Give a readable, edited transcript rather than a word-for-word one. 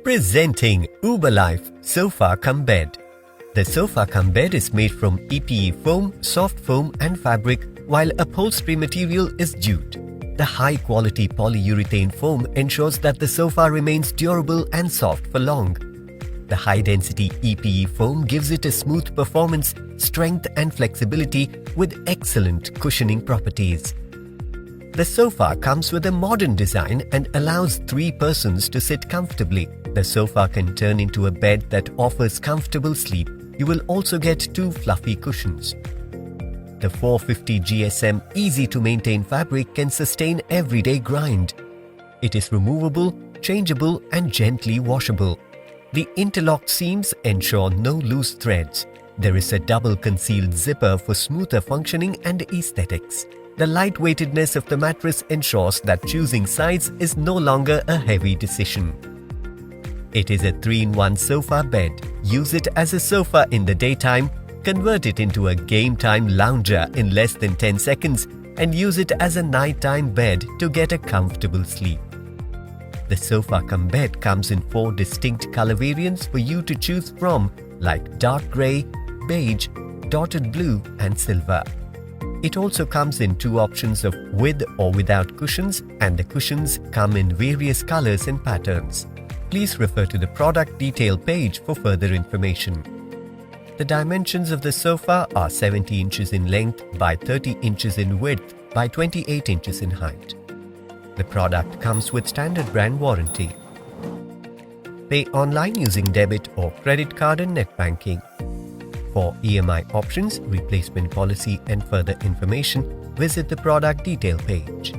Presenting Uberlyfe Sofa Cum Bed. The sofa cum bed is made from EPE foam, soft foam and fabric, while upholstery material is jute. The high-quality polyurethane foam ensures that the sofa remains durable and soft for long. The high-density EPE foam gives it a smooth performance, strength and flexibility with excellent cushioning properties. The sofa comes with a modern design and allows 3 persons to sit comfortably. The sofa can turn into a bed that offers comfortable sleep. You will also get 2 fluffy cushions. The 450 GSM easy-to-maintain fabric can sustain everyday grind. It is removable, changeable and gently washable. The interlocked seams ensure no loose threads. There is a double concealed zipper for smoother functioning and aesthetics. The lightweightedness of the mattress ensures that choosing sides is no longer a heavy decision. It is a 3-in-1 sofa bed. Use it as a sofa in the daytime, convert it into a game-time lounger in less than 10 seconds, and use it as a nighttime bed to get a comfortable sleep. The sofa cum bed comes in 4 distinct color variants for you to choose from, like dark grey, beige, dotted blue and silver. It also comes in 2 options of with or without cushions, and the cushions come in various colors and patterns. Please refer to the product detail page for further information. The dimensions of the sofa are 70 inches in length by 30 inches in width by 28 inches in height. The product comes with standard brand warranty. Pay online using debit or credit card and net banking. For EMI options, replacement policy and further information, visit the product detail page.